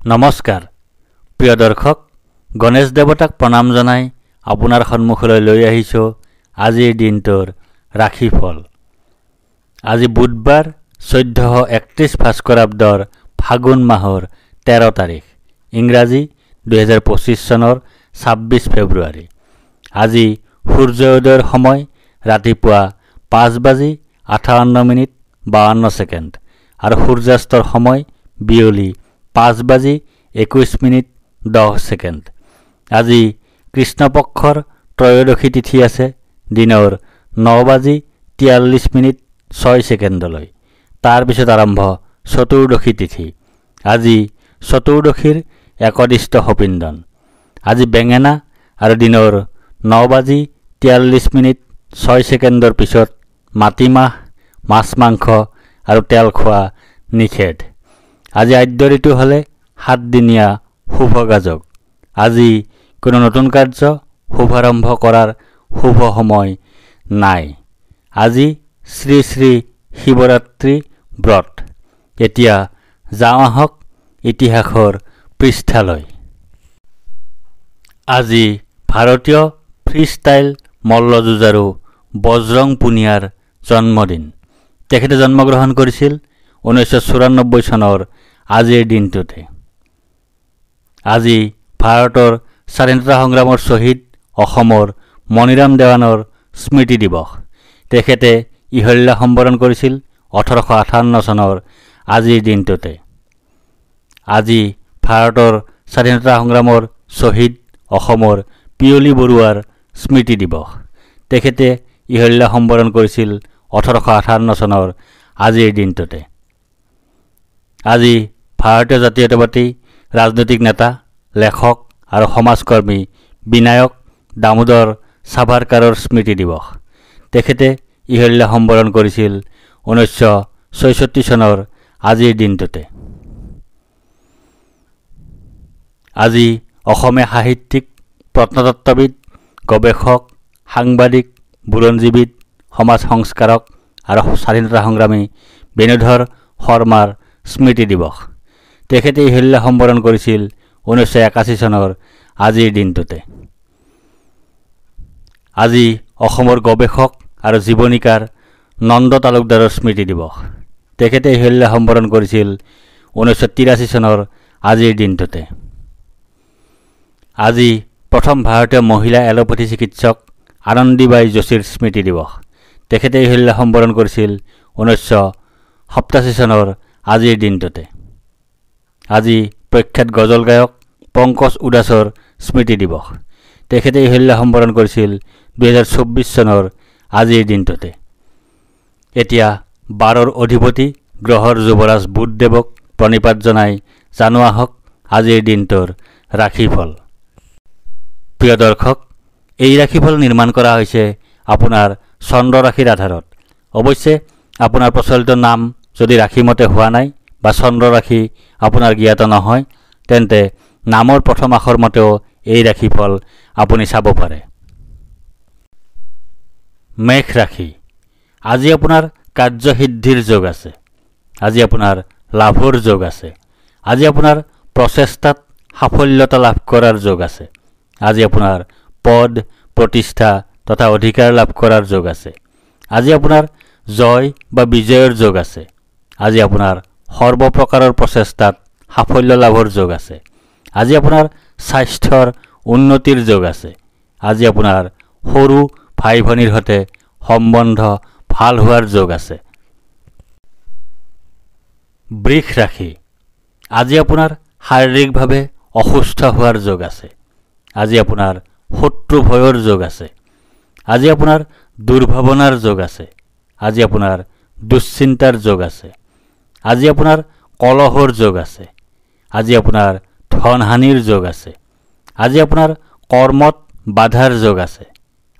নমস্কাৰ প্ৰিয় দৰ্শক গণেশ দেৱতাক প্ৰণাম জনাই আপোনাৰ সন্মুখলৈ লৈ আহিছোঁ আজিৰ দিনটোৰ ৰাশিফল। আজি বুধবাৰ 1431 ভাস্কৰাব্দৰ ফাগুন মাহৰ 13 তাৰিখ, ইংৰাজী 2025 চনৰ 26 ফেব্ৰুৱাৰী। আজি সূৰ্যোদয়ৰ সময় ৰাতিপুৱা 5:58:52 আৰু সূৰ্যাস্তৰ সময় বিয়লি 5:21:10। আজি কৃষ্ণপক্ষৰ ত্ৰয়োদশী তিথি আছে দিনৰ 9:43:06। তাৰ পিছত আৰম্ভ চতুৰ্দশী তিথি। আজি চতুৰ্দশীৰ একদিষ্ট সপিন্দন। আজি বেঙেনা আৰু দিনৰ 9:43:06 পিছত মাটিমাহ, মাছ মাংস আৰু তেল খোৱা নিষেধ। আজি আদ্য ঋতু হ'লে 7 দিনীয়া শুভগাজক। আজি কোনো নতুন কাৰ্য শুভাৰম্ভ কৰাৰ শুভ সময় নাই। আজি শ্ৰী শ্ৰী শিৱৰাত্ৰি ব্ৰত। এতিয়া যাওঁ আহক ইতিহাসৰ পৃষ্ঠালৈ। আজি ভাৰতীয় ফ্ৰীষ্টাইল মল্লযুঁজাৰু বজৰং পুনিয়াৰ জন্মদিন। তেখেতে জন্মগ্ৰহণ কৰিছিল 1994 চনৰ আজিৰ দিনটোতে। আজি ভাৰতৰ স্বাধীনতা সংগ্ৰামৰ শ্বহীদ অসমৰ মণিৰাম দেৱানৰ স্মৃতি দিৱস। তেখেতে ইহল্যা সম্বৰণ কৰিছিল 1858 চনৰ আজিৰ দিনটোতে। আজি ভাৰতৰ স্বাধীনতা সংগ্ৰামৰ শ্বহীদ অসমৰ পিয়লি বৰুৱাৰ স্মৃতি দিৱস। তেখেতে ইহল্যা সম্বৰণ কৰিছিল 1858 চনৰ আজিৰ দিনটোতে। আজি ভাৰতীয় জাতীয়তাবাদী ৰাজনৈতিক নেতা, লেখক আৰু সমাজকৰ্মী বিনায়ক দামোদৰ সাভাৰকাৰৰ স্মৃতি দিৱস। তেখেতে ইহল্যা সম্বৰণ কৰিছিল 1966 চনৰ আজিৰ দিনটোতে। আজি অসমীয়া সাহিত্যিক, প্ৰত্নতত্ত্ববিদ, গৱেষক, সাংবাদিক, বুৰঞ্জীবিদ, সমাজ সংস্কাৰক আৰু স্বাধীনতা সংগ্ৰামী বেণুধৰ শৰ্মাৰ স্মৃতি দিৱস। তেখেতে ইহল্যা সম্বৰণ কৰিছিল 1981 চনৰ আজিৰ দিনটোতে। আজি অসমৰ গৱেষক আৰু জীৱনীকাৰ নন্দ তালুকদাৰৰ স্মৃতি দিৱস। তেখেতে ইহল্যা সম্বৰণ কৰিছিল 1983 চনৰ আজিৰ দিনটোতে। আজি প্ৰথম ভাৰতীয় মহিলা এলোপেথী চিকিৎসক আনন্দীবাই যোশীৰ স্মৃতি দিৱস। তেখেতে ইহল্যা সম্বৰণ কৰিছিল 1987 চনৰ আজিৰ দিনটোতে। আজি প্ৰখ্যাত গজল গায়ক পংকজ উদাসৰ স্মৃতি দিৱস। তেখেতে ইহল্যা সম্বৰণ কৰিছিল 2024 চনৰ আজিৰ দিনটোতে। এতিয়া 12ৰ অধিপতি গ্ৰহৰ যুৱৰাজ বুধদেৱক প্ৰণিপাত জনাই জানো আহক আজিৰ দিনটোৰ ৰাশিফল। প্ৰিয় দৰ্শক, এই ৰাশিফল নিৰ্মাণ কৰা হৈছে আপোনাৰ চন্দ্ৰ ৰাশিৰ আধাৰত। অৱশ্যে আপোনাৰ প্ৰচলিত নাম যদি ৰাশিমতে হোৱা নাই বা চন্দ্ৰ ৰাশি আপোনাৰ জ্ঞাত নহয়, তেন্তে নামৰ প্ৰথম আখৰ মতেও এই ৰাশিফল আপুনি চাব পাৰে। মেষ ৰাশি। আজি আপোনাৰ কাৰ্যসিদ্ধিৰ যোগ আছে। আজি আপোনাৰ লাভৰ যোগ আছে। আজি আপোনাৰ প্ৰচেষ্টাত সাফল্যতা লাভ কৰাৰ যোগ আছে। আজি আপোনাৰ পদ, প্ৰতিষ্ঠা তথা অধিকাৰ লাভ কৰাৰ যোগ আছে। আজি আপোনাৰ জয় বা বিজয়ৰ যোগ আছে। আজি আপোনাৰ সৰ্বপ্ৰকাৰৰ প্ৰচেষ্টাত সাফল্য লাভৰ যোগ আছে। আজি আপোনাৰ স্বাস্থ্যৰ উন্নতিৰ যোগ আছে। আজি আপোনাৰ সৰু ভাই ভনীৰ সৈতে সম্বন্ধ ভাল হোৱাৰ যোগ আছে। বৃষ ৰাশি। আজি আপোনাৰ শাৰীৰিকভাৱে অসুস্থ হোৱাৰ যোগ আছে। আজি আপোনাৰ শত্ৰু ভয়ৰ যোগ আছে। আজি আপোনাৰ দুৰ্ভাৱনাৰ যোগ আছে। আজি আপোনাৰ দুশ্চিন্তাৰ যোগ আছে। আজি আপোনাৰ কলহৰ যোগ আছে। আজি আপোনাৰ ধনহানিৰ যোগ আছে। আজি আপোনাৰ কৰ্মত বাধাৰ যোগ আছে।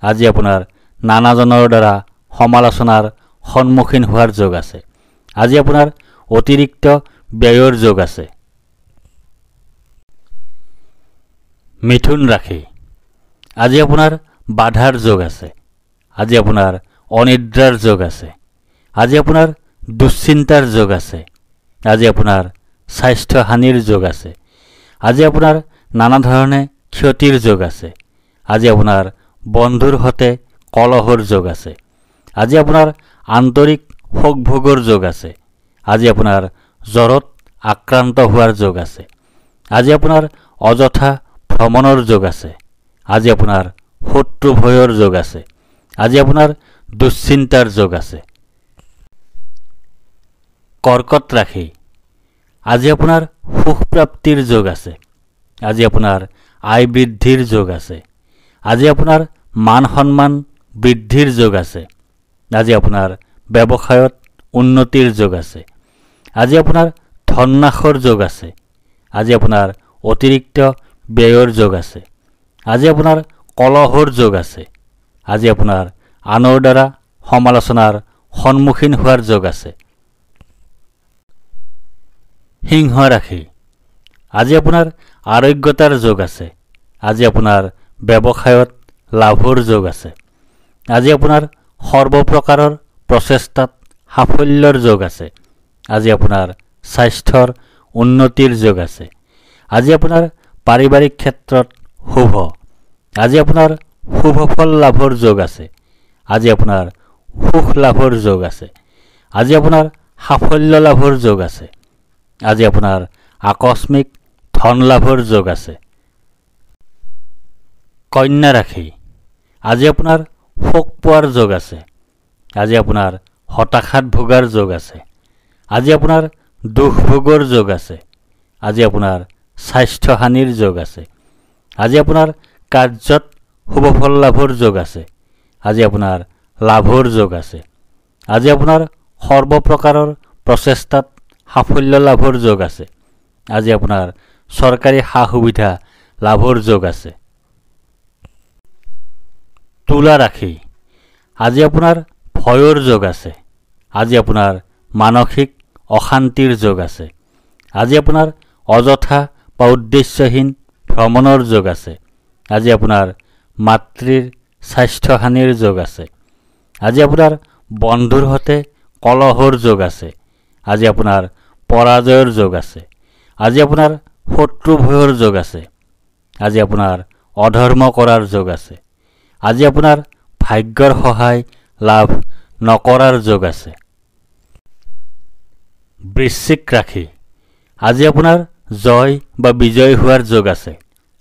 আজি আপোনাৰ নানাজনৰ দ্বাৰা সমালোচনাৰ সন্মুখীন হোৱাৰ যোগ আছে। আজি আপোনাৰ অতিৰিক্ত ব্যয়ৰ যোগ আছে। মিথুন ৰাশি। আজি আপোনাৰ বাধাৰ যোগ আছে। আজি আপোনাৰ অনিদ্ৰাৰ যোগ আছে। আজি আপোনাৰ দুশ্চিন্তাৰ যোগ আছে। আজি আপোনাৰ স্বাস্থ্যহানিৰ যোগ আছে। আজি আপোনাৰ নানা ধৰণে ক্ষতিৰ যোগ আছে। আজি আপোনাৰ বন্ধুৰ সৈতে কলহৰ যোগ আছে। আজি আপোনাৰ আন্তৰিক শোক ভোগৰ যোগ আছে। আজি আপোনাৰ জ্বৰত আক্ৰান্ত হোৱাৰ যোগ আছে। আজি আপোনাৰ অযথা ভ্ৰমণৰ যোগ আছে। আজি আপোনাৰ শত্ৰু ভয়ৰ যোগ আছে। আজি আপোনাৰ দুশ্চিন্তাৰ যোগ আছে। কৰ্কট ৰাশি, আজি আপোনাৰ সুখ প্ৰাপ্তিৰ যোগ আছে। আজি আপোনাৰ আয় বৃদ্ধিৰ যোগ আছে। আজি আপোনাৰ মান সন্মান বৃদ্ধিৰ যোগ আছে। আজি আপোনাৰ ব্যৱসায়ত উন্নতিৰ যোগ আছে। আজি আপোনাৰ ধননাশৰ যোগ আছে। আজি আপোনাৰ অতিৰিক্ত ব্যয়ৰ যোগ আছে। আজি আপোনাৰ কলহৰ যোগ আছে। আজি আপোনাৰ আনৰ দ্বাৰা সমালোচনাৰ সন্মুখীন হোৱাৰ যোগ আছে। সিংহ ৰাশি, আজি আপোনাৰ আৰোগ্যতাৰ যোগ আছে। আজি আপোনাৰ ব্যৱসায়ত লাভৰ যোগ আছে। আজি আপোনাৰ সৰ্বপ্ৰকাৰৰ প্ৰচেষ্টাত সাফল্যৰ যোগ আছে। আজি আপোনাৰ স্বাস্থ্যৰ উন্নতিৰ যোগ আছে। আজি আপোনাৰ পাৰিবাৰিক ক্ষেত্ৰত শুভ। আজি আপোনাৰ শুভ ফল লাভৰ যোগ আছে। আজি আপোনাৰ সুখ লাভৰ যোগ আছে। আজি আপোনাৰ সাফল্য লাভৰ যোগ আছে। আজি আপোনাৰ আকস্মিক ধন লাভৰ যোগ আছে। কন্যা ৰাশি, আজি আপোনাৰ শোক পোৱাৰ যোগ আছে। আজি আপোনাৰ হতাশাত ভোগাৰ যোগ আছে। আজি আপোনাৰ দুখ ভোগৰ যোগ আছে। আজি আপোনাৰ স্বাস্থ্যহানিৰ যোগ আছে। আজি আপোনাৰ কাৰ্যত শুভফল লাভৰ যোগ আছে। আজি আপোনাৰ লাভৰ যোগ আছে। আজি আপোনাৰ সৰ্বপ্ৰকাৰৰ প্ৰচেষ্টাত সাফল্য লাভৰ যোগ আছে। আজি আপোনাৰ চৰকাৰী সা সুবিধা লাভৰ যোগ আছে। তুলা ৰাশি, আজি আপোনাৰ ভয়ৰ যোগ আছে। আজি আপোনাৰ মানসিক অশান্তিৰ যোগ আছে। আজি আপোনাৰ অযথা বা উদ্দেশ্যহীন ভ্ৰমণৰ যোগ আছে। আজি আপোনাৰ মাতৃৰ স্বাস্থ্যহানিৰ যোগ আছে। আজি আপোনাৰ বন্ধুৰ সৈতে কলহৰ যোগ আছে। আজি আপোনাৰ পৰাজয়ৰ যোগ আছে। আজি আপোনাৰ শত্ৰু ভয়ৰ যোগ আছে। আজি আপোনাৰ অধৰ্ম কৰাৰ যোগ আছে। আজি আপোনাৰ ভাগ্যৰ সহায় লাভ নকৰাৰ যোগ আছে। বৃশ্চিক ৰাশি, আজি আপোনাৰ জয় বা বিজয় হোৱাৰ যোগ আছে।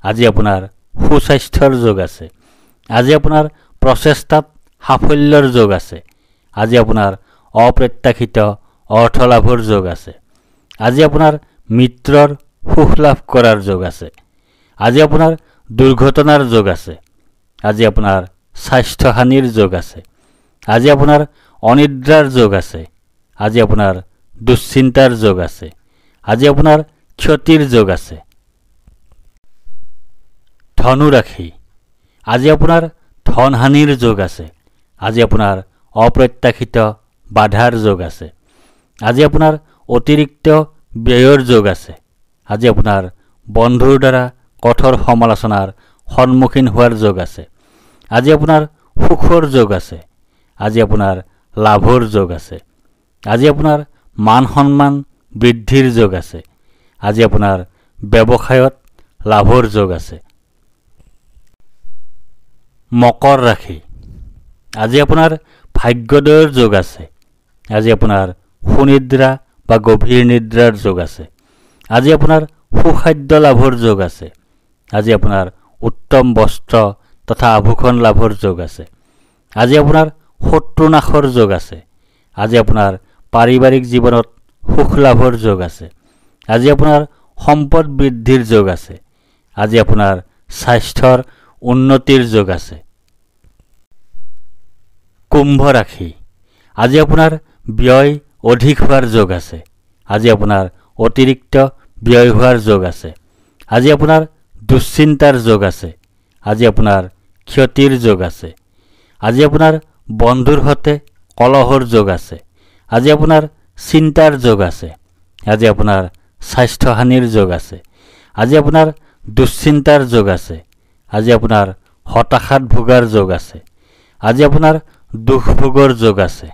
আজি আপোনাৰ সুস্বাস্থ্যৰ যোগ আছে। আজি আপোনাৰ প্ৰচেষ্টাত সাফল্যৰ যোগ আছে। আজি আপোনাৰ অপ্ৰত্যাশিত অৰ্থ লাভৰ যোগ আছে। আজি আপোনাৰ মিত্ৰৰ সুখ লাভ কৰাৰ যোগ আছে। আজি আপোনাৰ দুৰ্ঘটনাৰ যোগ আছে। আজি আপোনাৰ স্বাস্থ্যহানিৰ যোগ আছে। আজি আপোনাৰ অনিদ্ৰাৰ যোগ আছে। আজি আপোনাৰ দুশ্চিন্তাৰ যোগ আছে। আজি আপোনাৰ ক্ষতিৰ যোগ আছে। ধনু ৰাশি, আজি আপোনাৰ ধনহানিৰ যোগ আছে। আজি আপোনাৰ অপ্ৰত্যাশিত বাধাৰ যোগ আছে। আজি আপোনাৰ অতিৰিক্ত ব্যয়ৰ যোগ আছে। আজি আপোনাৰ বন্ধুৰ দ্বাৰা কঠোৰ সমালোচনাৰ সন্মুখীন হোৱাৰ যোগ আছে। আজি আপোনাৰ সুখৰ যোগ আছে। আজি আপোনাৰ লাভৰ যোগ আছে। আজি আপোনাৰ মান সন্মান বৃদ্ধিৰ যোগ আছে। আজি আপোনাৰ ব্যৱসায়ত লাভৰ যোগ আছে। মকৰ ৰাশি, আজি আপোনাৰ ভাগ্যোদয়ৰ যোগ আছে। আজি আপোনাৰ সুনিদ্ৰা বা গভীৰ নিদ্ৰাৰ যোগ আছে। আজি আপোনাৰ সুখাদ্য লাভৰ যোগ আছে। আজি আপোনাৰ উত্তম বস্ত্ৰ তথা আভূষণ লাভৰ যোগ আছে। আজি আপোনাৰ শত্ৰুনাশৰ যোগ আছে। আজি আপোনাৰ পাৰিবাৰিক জীৱনত সুখ লাভৰ যোগ আছে। আজি আপোনাৰ সম্পদ বৃদ্ধিৰ যোগ আছে। আজি আপোনাৰ স্বাস্থ্যৰ উন্নতিৰ যোগ আছে। কুম্ভ ৰাশি, আজি আপোনাৰ ব্যয় অধিক হোৱাৰ যোগ আছে। আজি আপোনাৰ অতিৰিক্ত ব্যয় হোৱাৰ যোগ আছে। আজি আপোনাৰ দুশ্চিন্তাৰ যোগ আছে। আজি আপোনাৰ ক্ষতিৰ যোগ আছে। আজি আপোনাৰ বন্ধুৰ সৈতে কলহৰ যোগ আছে। আজি আপোনাৰ চিন্তাৰ যোগ আছে। আজি আপোনাৰ স্বাস্থ্যহানিৰ যোগ আছে। আজি আপোনাৰ দুশ্চিন্তাৰ যোগ আছে। আজি আপোনাৰ হতাশাত ভোগাৰ যোগ আছে। আজি আপোনাৰ দুখ ভোগৰ যোগ আছে।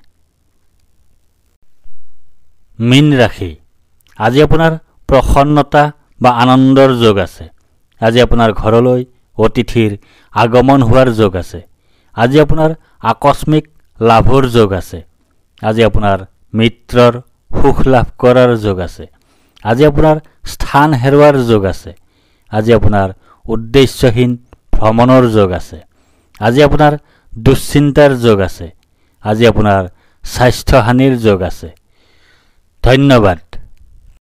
মীন ৰাশি, আজি আপোনাৰ প্ৰসন্নতা বা আনন্দৰ যোগ আছে। আজি আপোনাৰ ঘৰলৈ অতিথিৰ আগমন হোৱাৰ যোগ আছে। আজি আপোনাৰ আকস্মিক লাভৰ যোগ আছে। আজি আপোনাৰ মিত্ৰৰ সুখ লাভ কৰাৰ যোগ আছে। আজি আপোনাৰ স্থান হেৰুৱাৰ যোগ আছে। আজি আপোনাৰ উদ্দেশ্যহীন ভ্ৰমণৰ যোগ আছে। আজি আপোনাৰ দুশ্চিন্তাৰ যোগ আছে। আজি আপোনাৰ স্বাস্থ্যহানিৰ যোগ আছে। ধন্যবাদ।